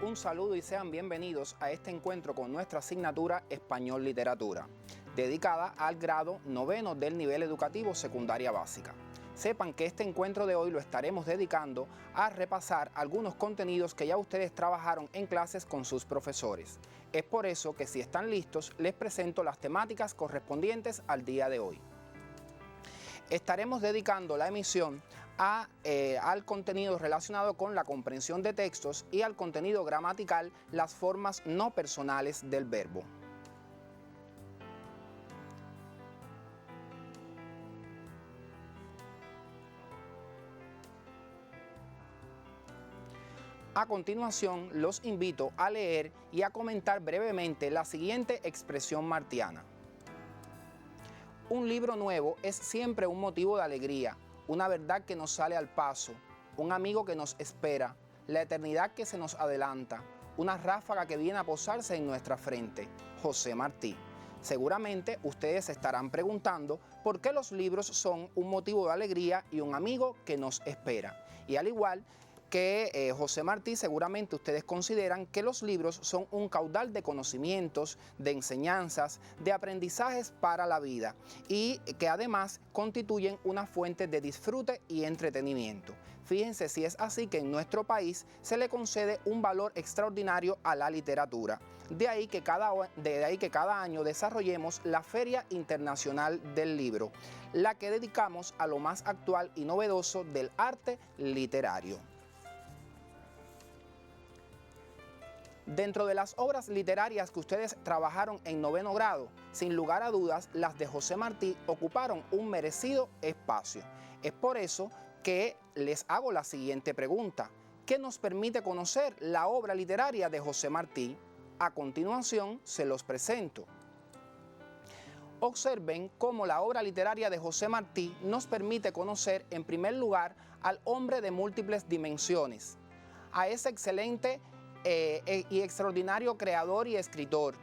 Un saludo y sean bienvenidos a este encuentro con nuestra asignatura Español Literatura, dedicada al grado noveno del nivel educativo secundaria básica. Sepan que este encuentro de hoy lo estaremos dedicando a repasar algunos contenidos que ya ustedes trabajaron en clases con sus profesores. Es por eso que si están listos, les presento las temáticas correspondientes al día de hoy. Estaremos dedicando la emisión al contenido relacionado con la comprensión de textos y al contenido gramatical, las formas no personales del verbo. A continuación, los invito a leer y a comentar brevemente la siguiente expresión martiana. Un libro nuevo es siempre un motivo de alegría, una verdad que nos sale al paso, un amigo que nos espera, la eternidad que se nos adelanta, una ráfaga que viene a posarse en nuestra frente. José Martí. Seguramente ustedes se estarán preguntando por qué los libros son un motivo de alegría y un amigo que nos espera. Y al igual que José Martí, seguramente ustedes consideran que los libros son un caudal de conocimientos, de enseñanzas, de aprendizajes para la vida y que además constituyen una fuente de disfrute y entretenimiento. Fíjense si es así que en nuestro país se le concede un valor extraordinario a la literatura. De ahí que cada año desarrollemos la Feria Internacional del Libro, la que dedicamos a lo más actual y novedoso del arte literario. Dentro de las obras literarias que ustedes trabajaron en noveno grado, sin lugar a dudas, las de José Martí ocuparon un merecido espacio. Es por eso que les hago la siguiente pregunta. ¿Qué nos permite conocer la obra literaria de José Martí? A continuación se los presento. Observen cómo la obra literaria de José Martí nos permite conocer en primer lugar al hombre de múltiples dimensiones, a ese excelente y extraordinario creador y escritor,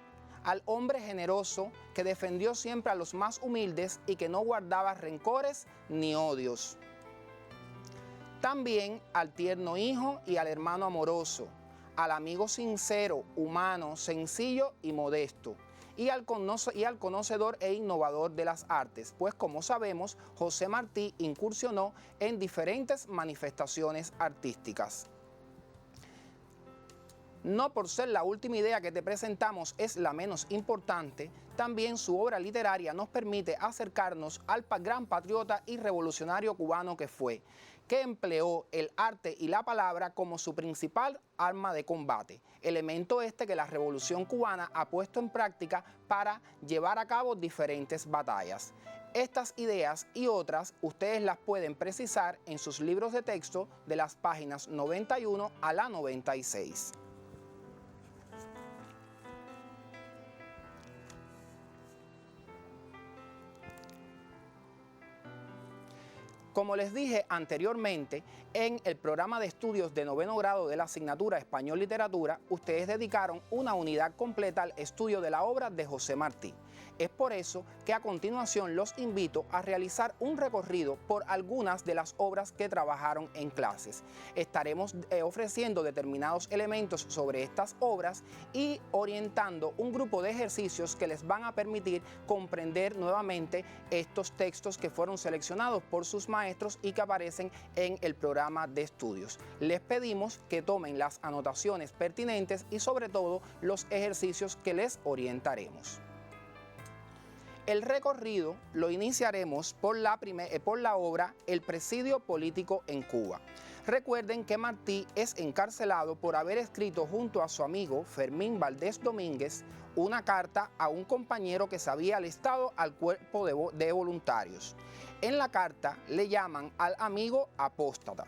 al hombre generoso que defendió siempre a los más humildes y que no guardaba rencores ni odios. También al tierno hijo y al hermano amoroso, al amigo sincero, humano, sencillo y modesto, y al conocedor e innovador de las artes, pues como sabemos, José Martí incursionó en diferentes manifestaciones artísticas. No por ser la última idea que te presentamos es la menos importante, también su obra literaria nos permite acercarnos al gran patriota y revolucionario cubano que fue, que empleó el arte y la palabra como su principal arma de combate, elemento que la Revolución Cubana ha puesto en práctica para llevar a cabo diferentes batallas. Estas ideas y otras ustedes las pueden precisar en sus libros de texto de las páginas 91 a la 96. Como les dije anteriormente, en el programa de estudios de noveno grado de la asignatura Español Literatura, ustedes dedicaron una unidad completa al estudio de la obra de José Martí. Es por eso que a continuación los invito a realizar un recorrido por algunas de las obras que trabajaron en clases. Estaremos ofreciendo determinados elementos sobre estas obras y orientando un grupo de ejercicios que les van a permitir comprender nuevamente estos textos que fueron seleccionados por sus maestros y que aparecen en el programa de estudios. Les pedimos que tomen las anotaciones pertinentes y sobre todo los ejercicios que les orientaremos. El recorrido lo iniciaremos por la obra El presidio político en Cuba. Recuerden que Martí es encarcelado por haber escrito junto a su amigo Fermín Valdés Domínguez una carta a un compañero que se había alistado al cuerpo de voluntarios. En la carta le llaman al amigo apóstata.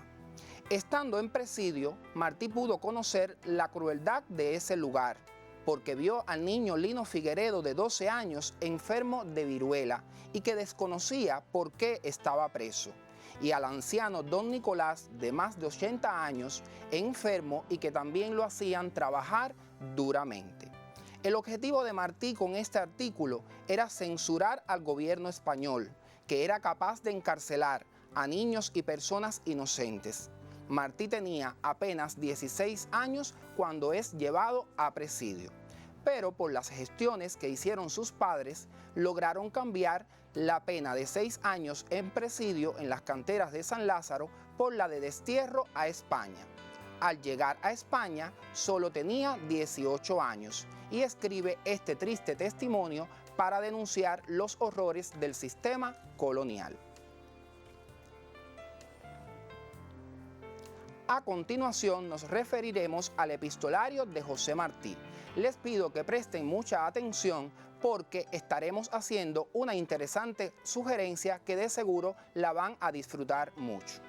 Estando en presidio, Martí pudo conocer la crueldad de ese lugar, porque vio al niño Lino Figueredo de 12 años enfermo de viruela y que desconocía por qué estaba preso, y al anciano don Nicolás de más de 80 años enfermo y que también lo hacían trabajar duramente. El objetivo de Martí con este artículo era censurar al gobierno español, que era capaz de encarcelar a niños y personas inocentes. Martí tenía apenas 16 años cuando es llevado a presidio, pero por las gestiones que hicieron sus padres, lograron cambiar la pena de 6 años en presidio en las canteras de San Lázaro por la de destierro a España. Al llegar a España, solo tenía 18 años y escribe este triste testimonio para denunciar los horrores del sistema colonial. A continuación nos referiremos al epistolario de José Martí. Les pido que presten mucha atención porque estaremos haciendo una interesante sugerencia que de seguro la van a disfrutar mucho.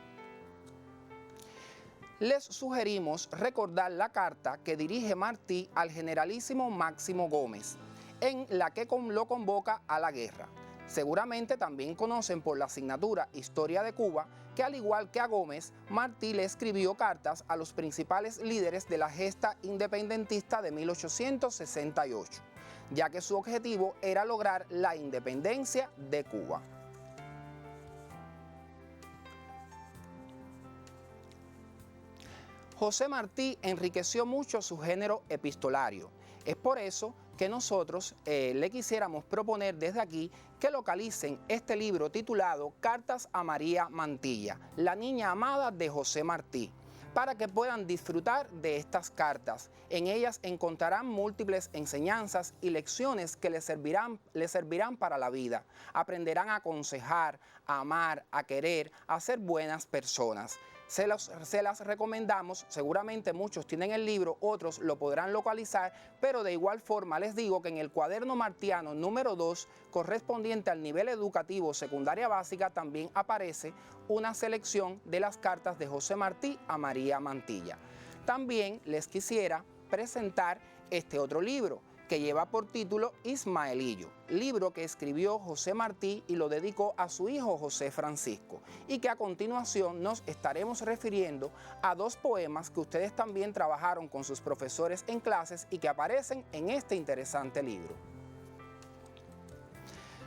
Les sugerimos recordar la carta que dirige Martí al generalísimo Máximo Gómez, en la que lo convoca a la guerra. Seguramente también conocen por la asignatura Historia de Cuba que, al igual que a Gómez, Martí le escribió cartas a los principales líderes de la gesta independentista de 1868, ya que su objetivo era lograr la independencia de Cuba. José Martí enriqueció mucho su género epistolario. Es por eso que nosotros le quisiéramos proponer desde aquí que localicen este libro titulado Cartas a María Mantilla, la niña amada de José Martí, para que puedan disfrutar de estas cartas. En ellas encontrarán múltiples enseñanzas y lecciones que les servirán para la vida. Aprenderán a aconsejar, a amar, a querer, a ser buenas personas. Se las recomendamos, seguramente muchos tienen el libro, otros lo podrán localizar, pero de igual forma les digo que en el cuaderno martiano número 2, correspondiente al nivel educativo secundaria básica, también aparece una selección de las cartas de José Martí a María Mantilla. También les quisiera presentar este otro libro, que lleva por título Ismaelillo, libro que escribió José Martí y lo dedicó a su hijo José Francisco, y que a continuación nos estaremos refiriendo a dos poemas que ustedes también trabajaron con sus profesores en clases y que aparecen en este interesante libro.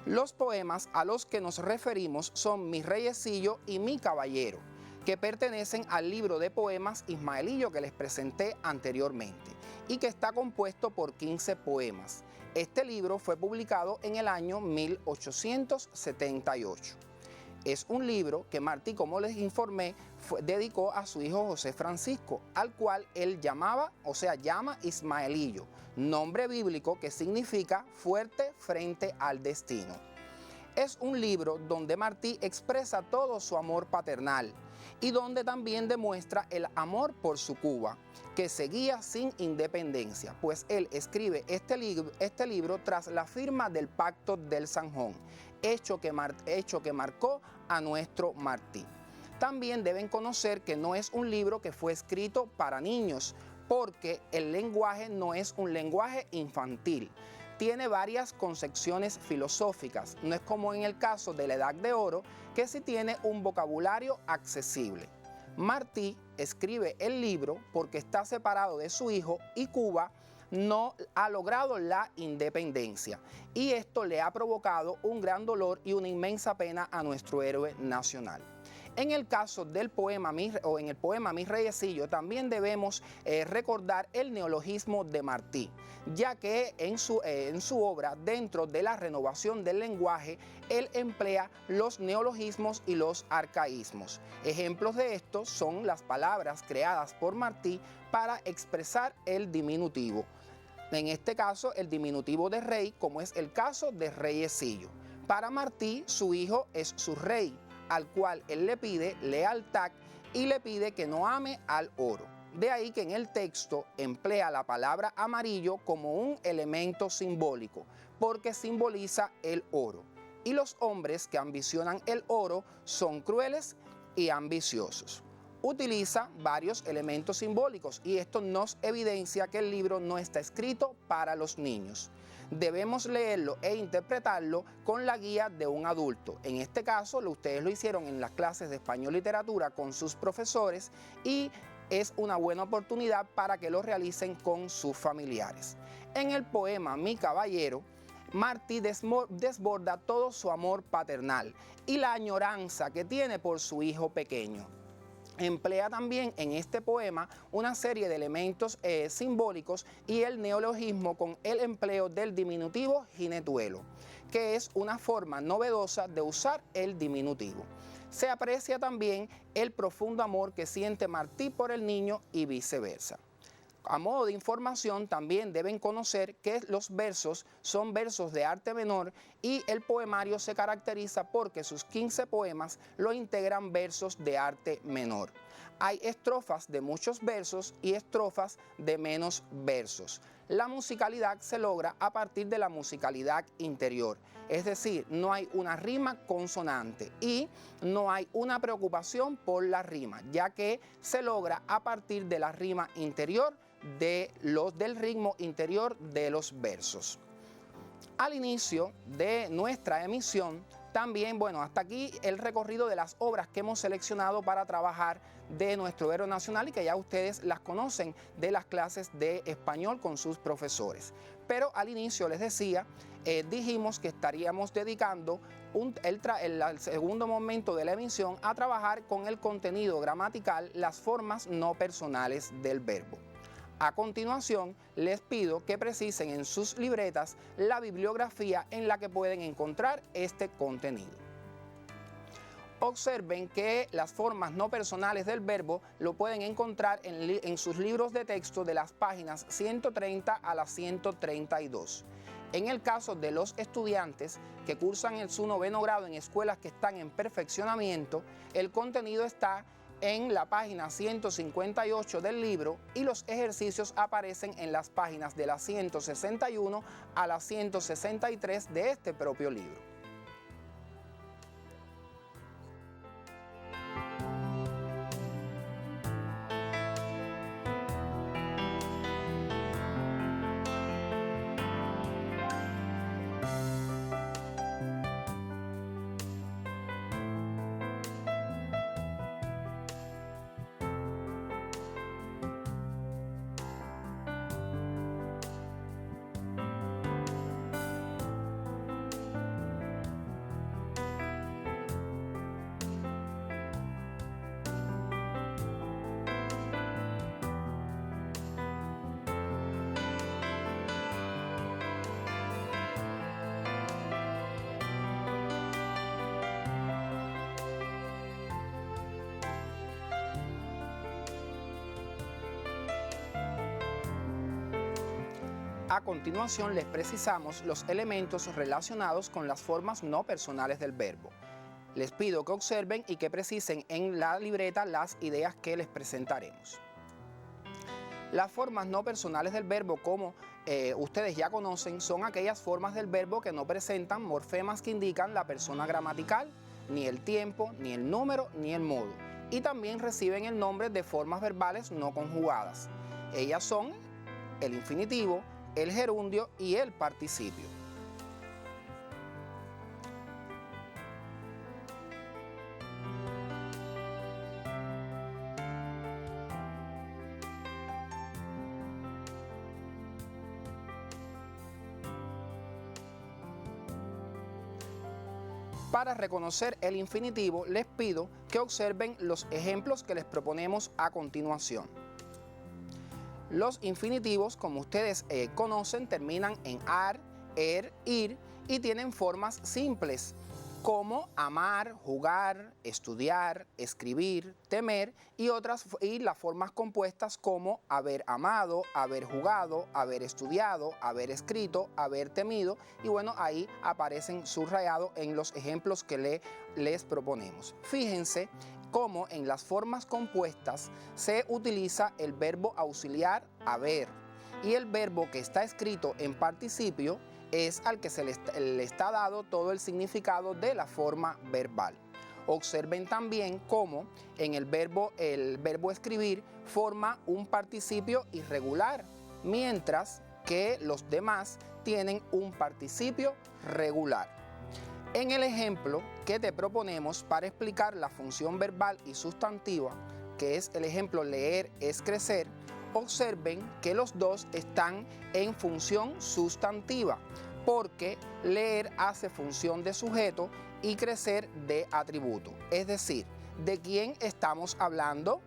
Los poemas a los que nos referimos son Mi Reyecillo y Mi Caballero, que pertenecen al libro de poemas Ismaelillo que les presenté anteriormente y que está compuesto por 15 poemas. Este libro fue publicado en el año 1878. Es un libro que Martí, como les informé, dedicó a su hijo José Francisco, al cual él llama Ismaelillo, nombre bíblico que significa fuerte frente al destino. Es un libro donde Martí expresa todo su amor paternal y donde también demuestra el amor por su Cuba, que seguía sin independencia, pues él escribe este libro tras la firma del Pacto del Zanjón, hecho que marcó a nuestro Martí. También deben conocer que no es un libro que fue escrito para niños, porque el lenguaje no es un lenguaje infantil. Tiene varias concepciones filosóficas, no es como en el caso de la Edad de Oro, que sí tiene un vocabulario accesible. Martí escribe el libro porque está separado de su hijo y Cuba no ha logrado la independencia, y esto le ha provocado un gran dolor y una inmensa pena a nuestro héroe nacional. En el caso del poema, en el poema Mi Reyecillo, también debemos recordar el neologismo de Martí, ya que en su obra, dentro de la renovación del lenguaje, él emplea los neologismos y los arcaísmos. Ejemplos de esto son las palabras creadas por Martí para expresar el diminutivo. En este caso, el diminutivo de rey, como es el caso de Reyecillo. Para Martí, su hijo es su rey, al cual él le pide lealtad y le pide que no ame al oro. De ahí que en el texto emplea la palabra amarillo como un elemento simbólico, porque simboliza el oro. Y los hombres que ambicionan el oro son crueles y ambiciosos. Utiliza varios elementos simbólicos y esto nos evidencia que el libro no está escrito para los niños. Debemos leerlo e interpretarlo con la guía de un adulto. En este caso, ustedes lo hicieron en las clases de español y literatura con sus profesores y es una buena oportunidad para que lo realicen con sus familiares. En el poema Mi Caballero, Martí desborda todo su amor paternal y la añoranza que tiene por su hijo pequeño. emplea también en este poema una serie de elementos simbólicos y el neologismo con el empleo del diminutivo jinetuelo, que es una forma novedosa de usar el diminutivo. Se aprecia también el profundo amor que siente Martí por el niño y viceversa. A modo de información, también deben conocer que los versos son versos de arte menor y el poemario se caracteriza porque sus 15 poemas lo integran versos de arte menor. Hay estrofas de muchos versos y estrofas de menos versos. La musicalidad se logra a partir de la musicalidad interior, es decir, no hay una rima consonante y no hay una preocupación por la rima, ya que se logra a partir de la rima interior del ritmo interior de los versos. Al inicio de nuestra emisión, también, hasta aquí el recorrido de las obras que hemos seleccionado para trabajar de nuestro héroe nacional y que ya ustedes las conocen de las clases de español con sus profesores. Pero al inicio les decía, dijimos que estaríamos dedicando el segundo momento de la emisión a trabajar con el contenido gramatical, las formas no personales del verbo. A continuación, les pido que precisen en sus libretas la bibliografía en la que pueden encontrar este contenido. Observen que las formas no personales del verbo lo pueden encontrar en sus libros de texto de las páginas 130 a las 132. En el caso de los estudiantes que cursan su 9º grado en escuelas que están en perfeccionamiento, el contenido está en la página 158 del libro y los ejercicios aparecen en las páginas de la 161 a la 163 de este propio libro. A continuación les precisamos los elementos relacionados con las formas no personales del verbo. Les pido que observen y que precisen en la libreta las ideas que les presentaremos. Las formas no personales del verbo, como ustedes ya conocen, son aquellas formas del verbo que no presentan morfemas que indican la persona gramatical, ni el tiempo, ni el número, ni el modo. Y también reciben el nombre de formas verbales no conjugadas. Ellas son el infinitivo, el gerundio y el participio. Para reconocer el infinitivo, les pido que observen los ejemplos que les proponemos a continuación. Los infinitivos, como ustedes conocen, terminan en ar, er, ir y tienen formas simples como amar, jugar, estudiar, escribir, temer y las formas compuestas como haber amado, haber jugado, haber estudiado, haber escrito, haber temido y ahí aparecen subrayados en los ejemplos que les proponemos. Fíjense cómo en las formas compuestas se utiliza el verbo auxiliar haber y el verbo que está escrito en participio es al que se le está dado todo el significado de la forma verbal. Observen también cómo en el verbo escribir forma un participio irregular, mientras que los demás tienen un participio regular. En el ejemplo que te proponemos para explicar la función verbal y sustantiva, que es el ejemplo leer es crecer, observen que los dos están en función sustantiva, porque leer hace función de sujeto y crecer de atributo. Es decir, ¿De quién estamos hablando?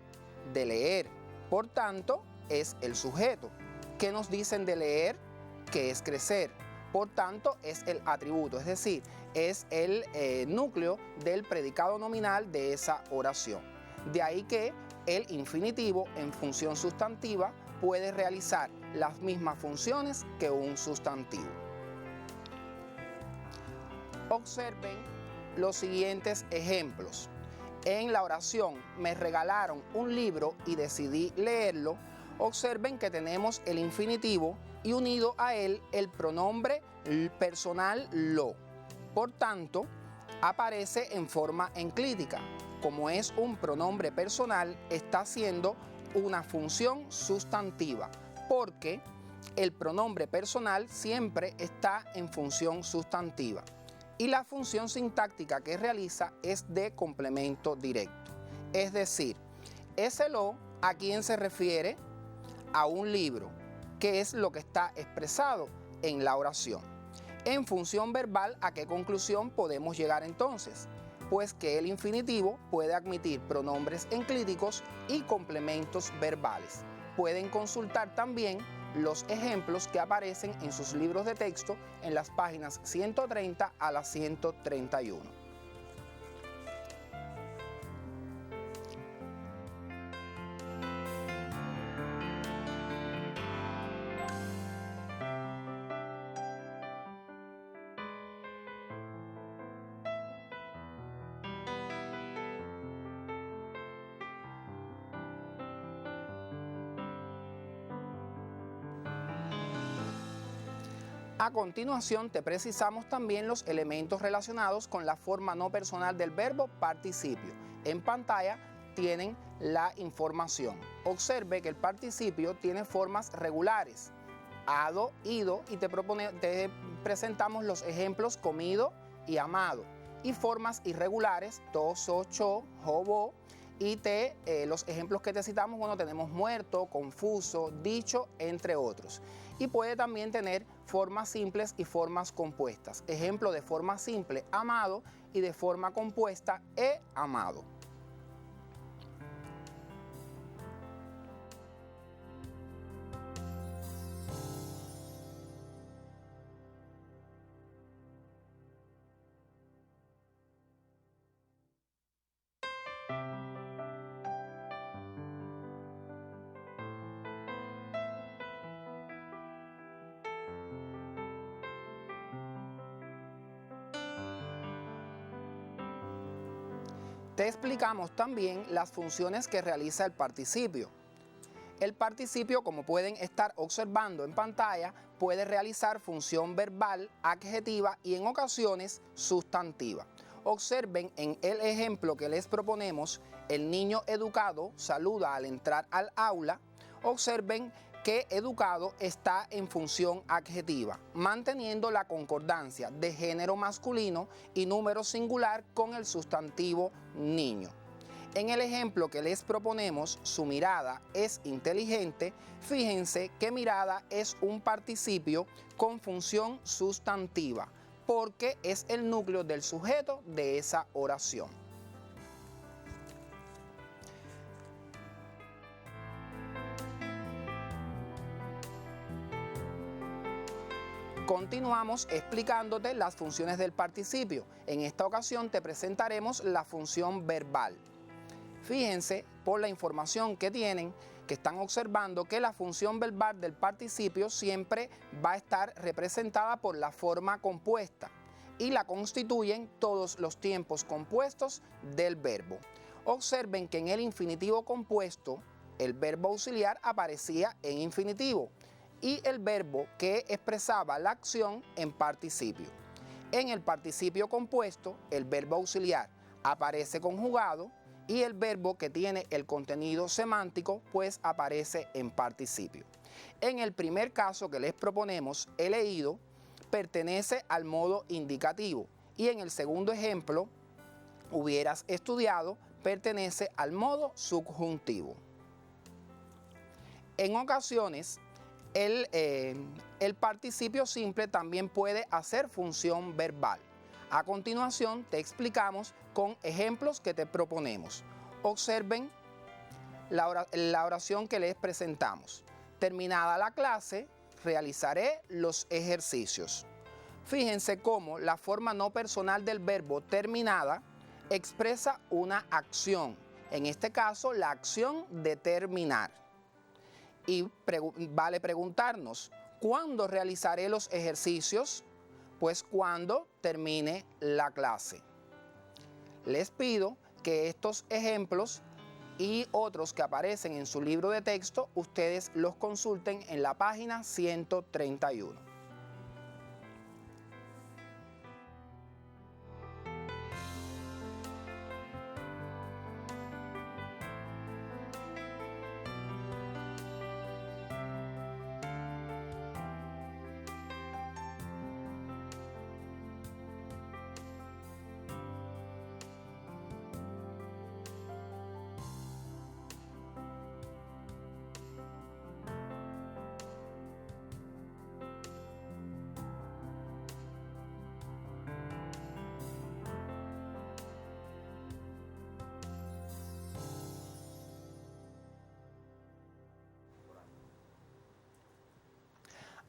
De leer. Por tanto, es el sujeto. ¿Qué nos dicen de leer? Que es crecer. Por tanto, es el atributo, es decir, es el núcleo del predicado nominal de esa oración. De ahí que el infinitivo en función sustantiva puede realizar las mismas funciones que un sustantivo. Observen los siguientes ejemplos. En la oración me regalaron un libro y decidí leerlo. Observen que tenemos el infinitivo y unido a él el pronombre personal lo. Por tanto, aparece en forma enclítica. Como es un pronombre personal, está haciendo una función sustantiva, porque el pronombre personal siempre está en función sustantiva. Y la función sintáctica que realiza es de complemento directo. Es decir, ese lo, ¿a quién se refiere? A un libro, que es lo que está expresado en la oración. En función verbal, ¿a qué conclusión podemos llegar entonces? Pues que el infinitivo puede admitir pronombres enclíticos y complementos verbales. Pueden consultar también los ejemplos que aparecen en sus libros de texto en las páginas 130 a la 131. A continuación te precisamos también los elementos relacionados con la forma no personal del verbo participio. En pantalla tienen la información. Observe que el participio tiene formas regulares, hado, ido, y te presentamos los ejemplos comido y amado. Y formas irregulares, to, so, cho, jo, bo. Y los ejemplos que te citamos, bueno, tenemos muerto, confuso, dicho, entre otros. Y puede también tener formas simples y formas compuestas. Ejemplo de forma simple, amado, y de forma compuesta, he amado. Te explicamos también las funciones que realiza el participio. El participio, como pueden estar observando en pantalla, puede realizar función verbal, adjetiva y en ocasiones sustantiva. Observen en el ejemplo que les proponemos, el niño educado saluda al entrar al aula. Observen que educado está en función adjetiva, manteniendo la concordancia de género masculino y número singular con el sustantivo niño. En el ejemplo que les proponemos, su mirada es inteligente. Fíjense que mirada es un participio con función sustantiva, porque es el núcleo del sujeto de esa oración. Continuamos explicándote las funciones del participio. En esta ocasión te presentaremos la función verbal. Fíjense por la información que tienen, que están observando que la función verbal del participio siempre va a estar representada por la forma compuesta y la constituyen todos los tiempos compuestos del verbo. Observen que en el infinitivo compuesto el verbo auxiliar aparecía en infinitivo y el verbo que expresaba la acción en participio. En el participio compuesto, el verbo auxiliar aparece conjugado y el verbo que tiene el contenido semántico pues aparece en participio. En el primer caso que les proponemos, he leído, pertenece al modo indicativo y en el segundo ejemplo, hubieras estudiado, pertenece al modo subjuntivo. En ocasiones, el participio simple también puede hacer función verbal. A continuación te explicamos con ejemplos que te proponemos. Observen la oración que les presentamos. Terminada la clase, realizaré los ejercicios. Fíjense cómo la forma no personal del verbo terminada expresa una acción, en este caso la acción de terminar. Y vale preguntarnos, ¿cuándo realizaré los ejercicios? Pues cuando termine la clase. Les pido que estos ejemplos y otros que aparecen en su libro de texto, ustedes los consulten en la página 131.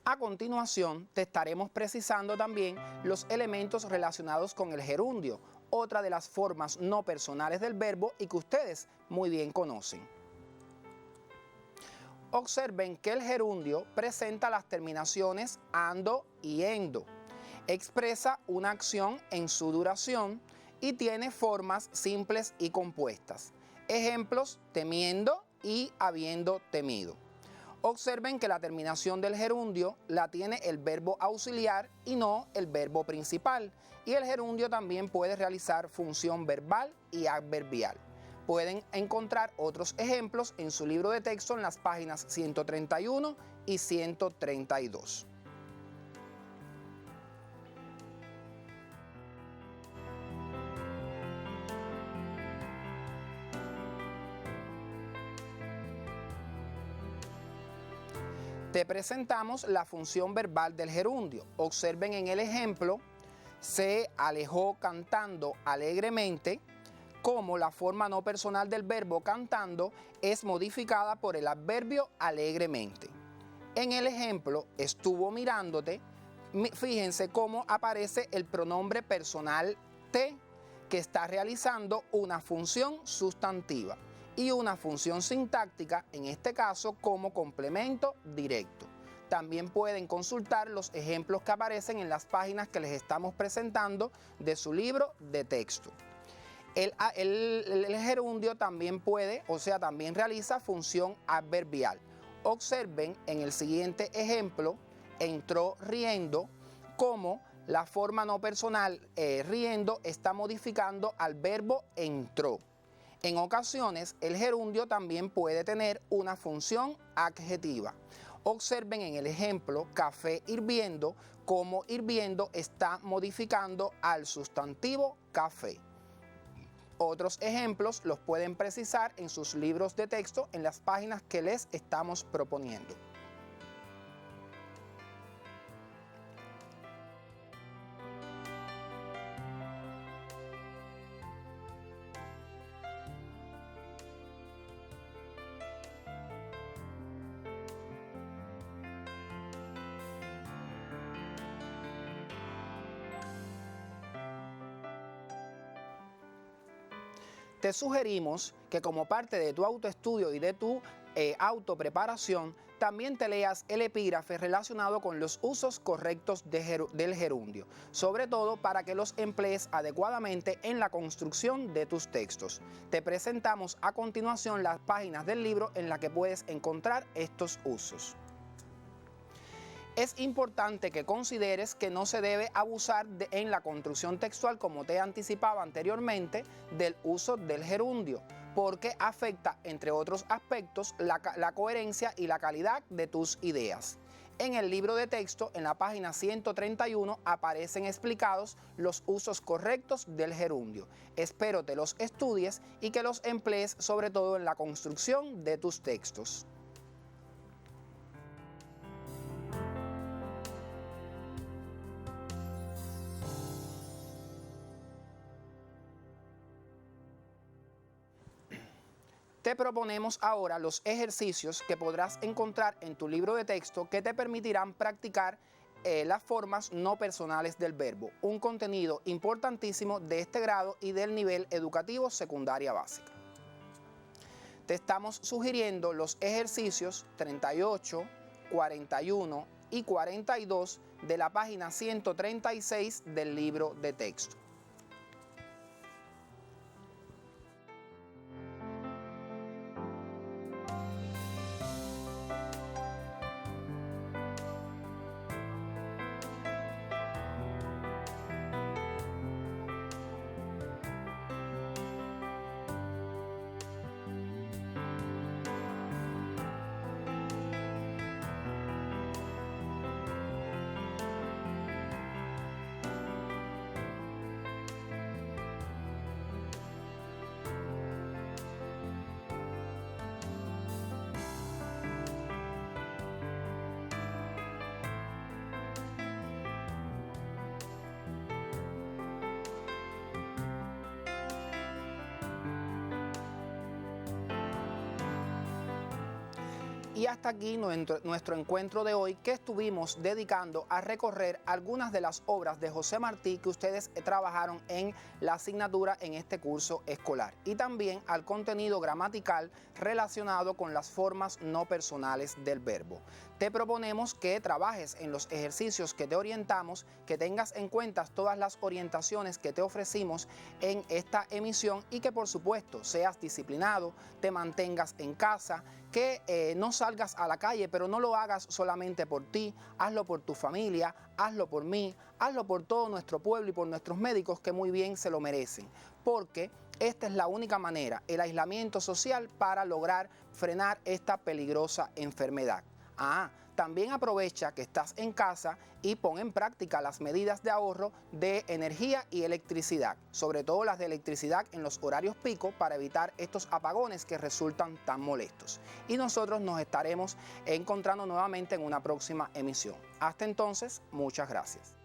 A continuación, te estaremos precisando también los elementos relacionados con el gerundio, otra de las formas no personales del verbo y que ustedes muy bien conocen. Observen que el gerundio presenta las terminaciones ando y endo. Expresa una acción en su duración y tiene formas simples y compuestas. Ejemplos: temiendo y habiendo temido. Observen que la terminación del gerundio la tiene el verbo auxiliar y no el verbo principal. Y el gerundio también puede realizar función verbal y adverbial. Pueden encontrar otros ejemplos en su libro de texto en las páginas 131 y 132. Te presentamos la función verbal del gerundio. Observen en el ejemplo, se alejó cantando alegremente, como la forma no personal del verbo cantando es modificada por el adverbio alegremente. En el ejemplo, estuvo mirándote, fíjense cómo aparece el pronombre personal te, que está realizando una función sustantiva y una función sintáctica, en este caso como complemento directo. También pueden consultar los ejemplos que aparecen en las páginas que les estamos presentando de su libro de texto. El gerundio también puede, también realiza función adverbial. Observen en el siguiente ejemplo, entró riendo, como la forma no personal riendo está modificando al verbo entró. En ocasiones, el gerundio también puede tener una función adjetiva. Observen en el ejemplo, café hirviendo, cómo hirviendo está modificando al sustantivo café. Otros ejemplos los pueden precisar en sus libros de texto en las páginas que les estamos proponiendo. Te sugerimos que como parte de tu autoestudio y de tu autopreparación, también te leas el epígrafe relacionado con los usos correctos del gerundio, sobre todo para que los emplees adecuadamente en la construcción de tus textos. Te presentamos a continuación las páginas del libro en las que puedes encontrar estos usos. Es importante que consideres que no se debe abusar en la construcción textual, como te anticipaba anteriormente, del uso del gerundio, porque afecta, entre otros aspectos, la coherencia y la calidad de tus ideas. En el libro de texto, en la página 131, aparecen explicados los usos correctos del gerundio. Espero te los estudies y que los emplees sobre todo en la construcción de tus textos. Te proponemos ahora los ejercicios que podrás encontrar en tu libro de texto que te permitirán practicar las formas no personales del verbo, un contenido importantísimo de este grado y del nivel educativo secundaria básica. Te estamos sugiriendo los ejercicios 38, 41 y 42 de la página 136 del libro de texto. Y hasta aquí nuestro encuentro de hoy, que estuvimos dedicando a recorrer algunas de las obras de José Martí que ustedes trabajaron en la asignatura en este curso escolar, y también al contenido gramatical relacionado con las formas no personales del verbo. Te proponemos que trabajes en los ejercicios que te orientamos, que tengas en cuenta todas las orientaciones que te ofrecimos en esta emisión y que por supuesto seas disciplinado, te mantengas en casa, que no salgas a la calle, pero no lo hagas solamente por ti, hazlo por tu familia, hazlo por mí, hazlo por todo nuestro pueblo y por nuestros médicos que muy bien se lo merecen, porque esta es la única manera, el aislamiento social, para lograr frenar esta peligrosa enfermedad. También aprovecha que estás en casa y pon en práctica las medidas de ahorro de energía y electricidad, sobre todo las de electricidad en los horarios pico, para evitar estos apagones que resultan tan molestos. Y nosotros nos estaremos encontrando nuevamente en una próxima emisión. Hasta entonces, muchas gracias.